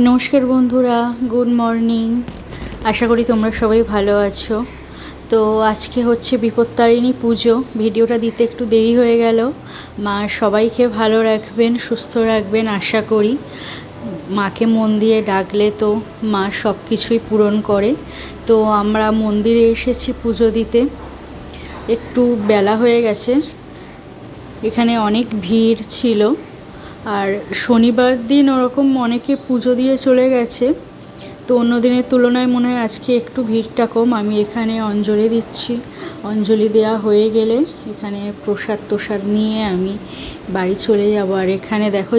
নমস্কার বন্ধুরা, good morning. আশা করি তোমরা সবাই ভালো আছো। তো আজকে হচ্ছে বিপত্তারিণী পুজো। ভিডিওটা দিতে একটু দেরি হয়ে গেল। মা সবাইকে ভালো রাখবেন, সুস্থ রাখবেন আশা করি। মাকে মন দিয়ে ডাকলে তো মা সব কিছুই পূরণ করে। তো আমরা মন্দিরে এসেছি পুজো দিতে। একটু বেলা হয়ে গেছে, এখানে অনেক ভিড় ছিল। আর শনিবার দিন ওরকম অনেকে পুজো দিয়ে চলে গেছে, তো অন্য দিনের তুলনায় মনে হয় আজকে একটু ভিড়টা কম। আমি এখানে অঞ্জলি দিচ্ছি। অঞ্জলি দেওয়া হয়ে গেলে এখানে প্রসাদ নিয়ে আমি বাড়ি চলে যাব। আর এখানে দেখো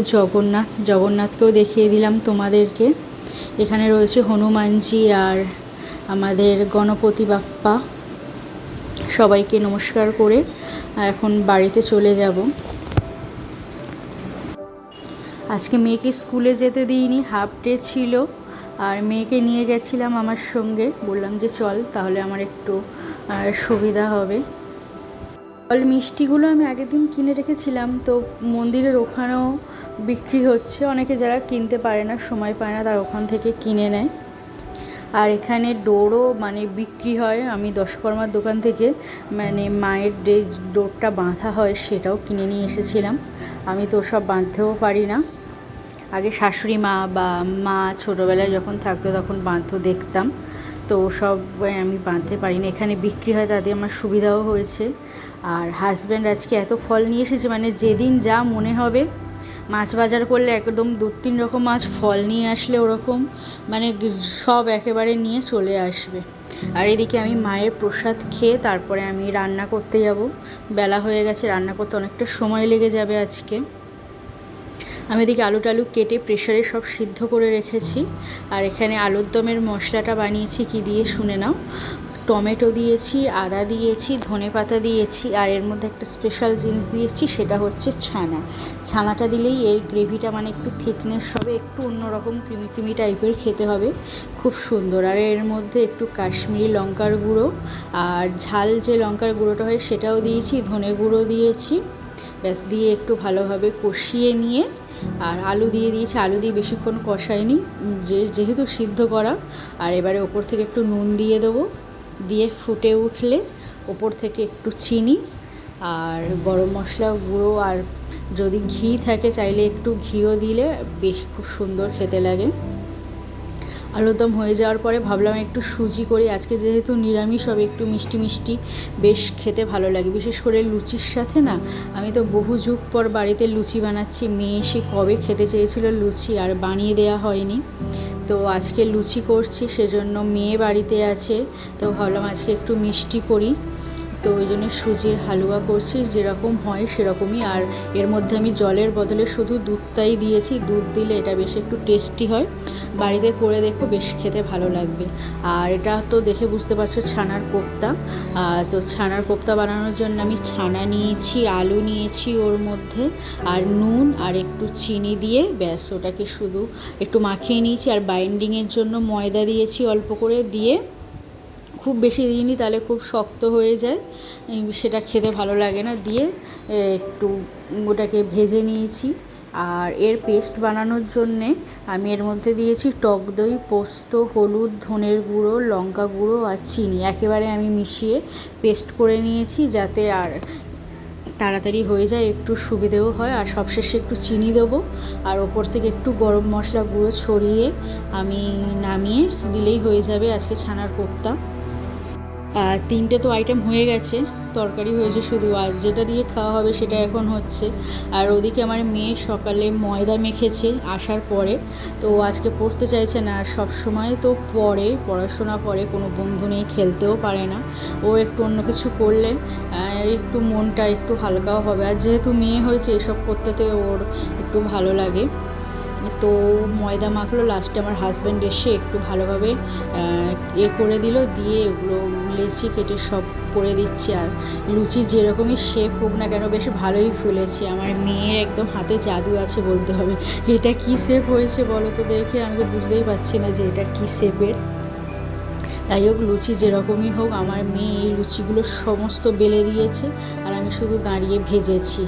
জগন্নাথকেও দেখিয়ে দিলাম তোমাদেরকে। এখানে রয়েছে হনুমানজি আর আমাদের গণপতি বাপ্পা। সবাইকে নমস্কার করে এখন বাড়িতে চলে যাব। আজকে মেয়েকে স্কুলে যেতে দিইনি, হাফ ডে ছিল। আর মেয়েকে নিয়ে গেছিলাম আমার সঙ্গে, বললাম যে চল, তাহলে আমার একটু সুবিধা হবে। ফল মিষ্টিগুলো আমি আগের দিন কিনে রেখেছিলাম, তো মন্দিরের ওখানেও বিক্রি হচ্ছে। অনেকে যারা কিনতে পারে না, সময় পায় না, তারা ওখান থেকে কিনে নেয়। আর এখানে ডোরও বিক্রি হয়। আমি দশকর্মার দোকান থেকে মায়ের যে ডোরটা বাঁধা হয় সেটাও কিনে নিয়ে এসেছিলাম। আমি তো সব বাঁধতেও পারি না। আগে শাশুড়ি মা বা মা ছোটোবেলায় যখন থাকতো তখন বাঁধতো দেখতাম, তো সব আমি বাঁধতে পারি না। এখানে বিক্রি হয়, তাতে আমার সুবিধাও হয়েছে। আর হাজব্যান্ড আজকে এত ফল নিয়ে এসেছে, যেদিন যা মনে হবে। মাছ বাজার করলে একদম 2-3 রকম মাছ, ফল নিয়ে আসলে ওরকম সব একেবারে নিয়ে চলে আসবে। আর এদিকে আমি মায়ের প্রসাদ খেয়ে তারপরে আমি রান্না করতে যাব। বেলা হয়ে গেছে, রান্না করতে অনেকটা সময় লেগে যাবে আজকে। আমি এদিকে আলু টালু কেটে প্রেশারে সব সিদ্ধ করে রেখেছি। আর এখানে আলুর দমের মশলাটা বানিয়েছি কি দিয়ে শুনে নাও। টমেটো দিয়েছি, আদা দিয়েছি, ধনেপাতা দিয়েছি, আর এর মধ্যে একটা স্পেশাল জিনিস দিয়েছি, সেটা হচ্ছে ছানাটা দিলেই এর গ্রেভিটা একটু থিকনেস হবে, একটু অন্যরকম ক্রিমি টাইপের খেতে হবে, খুব সুন্দর। আর এর মধ্যে একটু কাশ্মীরি লঙ্কার গুঁড়ো আর ঝাল যে লঙ্কার গুঁড়োটা হয় সেটাও দিয়েছি, ধনে গুঁড়ো দিয়েছি। ব্যাস, দিয়ে একটু ভালোভাবে কষিয়ে নিয়ে আর আলু দিয়ে দিয়েছি। আলু দিয়ে বেশিক্ষণ কষাইনি, যেহেতু সিদ্ধ করা। আর এবারে ওপর থেকে একটু নুন দিয়ে দেবো, দিয়ে ফুটে উঠলে ওপর থেকে একটু চিনি আর গরম মশলা গুঁড়ো, আর যদি ঘি থাকে চাইলে একটু ঘিও দিলে বেশ খুব সুন্দর খেতে লাগে। আলুর দম হয়ে যাওয়ার পরে ভাবলাম একটু সুজি করি। আজকে যেহেতু নিরামিষ হবে, একটু মিষ্টি মিষ্টি বেশ খেতে ভালো লাগে, বিশেষ করে লুচির সাথে না। আমি তো বহু যুগ পর বাড়িতে লুচি বানাচ্ছি। মেয়ে এসে কবে খেতে চেয়েছিল লুচি, আর বানিয়ে দেওয়া হয়নি। তো আজকে লুচি করছি, সেজন্য মেয়ে বাড়িতে আছে, তো ভাবলাম আজকে একটু মিষ্টি করি। তো ওই জন্য সুজির হালুয়া করছি, যেরকম হয় সেরকমই। আর এর মধ্যে আমি জলের বদলে শুধু দুধটাই দিয়েছি। দুধ দিলে এটা বেশ একটু টেস্টি হয়। বাড়িতে করে দেখো, বেশ খেতে ভালো লাগবে। আর এটা তো দেখে বুঝতে পারছো ছানার কোপ্তা। তো ছানার কোপ্তা বানানোর জন্য আমি ছানা নিয়েছি, আলু নিয়েছি ওর মধ্যে, আর নুন আর একটু চিনি দিয়ে ব্যাস ওটাকে শুধু একটু মাখিয়ে নিয়েছি। আর বাইন্ডিংয়ের জন্য ময়দা দিয়েছি অল্প করে, দিয়ে খুব বেশি দিইনি, তাহলে খুব শক্ত হয়ে যায়, সেটা খেতে ভালো লাগে না। দিয়ে একটু ওটাকে ভেজে নিয়েছি। আর এর পেস্ট বানানোর জন্যে আমি এর মধ্যে দিয়েছি টক দই, পোস্ত, হলুদ, ধনের গুঁড়ো, লঙ্কা গুঁড়ো আর চিনি, একেবারে আমি মিশিয়ে পেস্ট করে নিয়েছি, যাতে আর তাড়াতাড়ি হয়ে যায়, একটু সুবিধেও হয়। আর সবশেষে একটু চিনি দেবো, আর ওপর থেকে একটু গরম মশলা গুঁড়ো ছড়িয়ে আমি নামিয়ে দিলেই হয়ে যাবে আজকে ছানার কোপ্তা। আর 3টে তো আইটেম হয়ে গেছে, তরকারি হয়েছে শুধু, আর যেটা দিয়ে খাওয়া হবে সেটা এখন হচ্ছে। আর ওদিকে আমার মেয়ে সকালে ময়দা মেখেছে আসার পরে, তো আজকে পড়তে চাইছে না। আর সব সময় তো পড়াশোনা করে, কোনো বন্ধু নেই, খেলতেও পারে না। ও একটু অন্য কিছু করলে একটু মনটা একটু হালকাও হবে। আর যেহেতু মেয়ে হয়েছে, এসব করতে ওর একটু ভালো লাগে। তো ময়দা মাখলো, লাস্টে আমার হাজব্যান্ড এসে একটু ভালোভাবে করে দিল, দিয়ে এগুলো লেচি কেটে সব করে দিচ্ছি। আর লুচি যেরকমই শেপ হোক না কেন, বেশ ভালোই ফুলেছে। আমার মেয়ের একদম হাতে জাদু আছে বলতে হবে। এটা কী শেপ হয়েছে বলো তো দেখে, আমি তো বুঝতেই পারছি না যে এটা কী শেপের। তাই হোক, লুচি যেরকমই হোক, আমার মেয়ে এই লুচিগুলো সমস্ত বেলে দিয়েছে, আর আমি শুধু দাঁড়িয়ে ভেজেছি।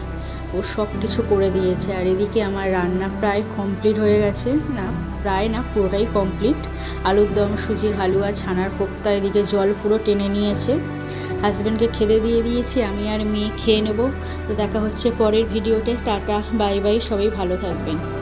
ও সব কিছু করে দিয়েছে। আর এদিকে আমার রান্না প্রায় কমপ্লিট হয়ে গেছে, না প্রায় না, পুরোটাই কমপ্লিট। আলুর দম, সুজির হালুয়া, ছানার কোপ্তা, এদিকে জল পুরো টেনে নিয়েছে। হাজব্যান্ডকে খেতে দিয়ে দিয়েছি, আমি আর মেয়ে খেয়ে নেবো। তো দেখা হচ্ছে পরের ভিডিওতে। টাটা, বাই বাই, সবাই ভালো থাকবেন।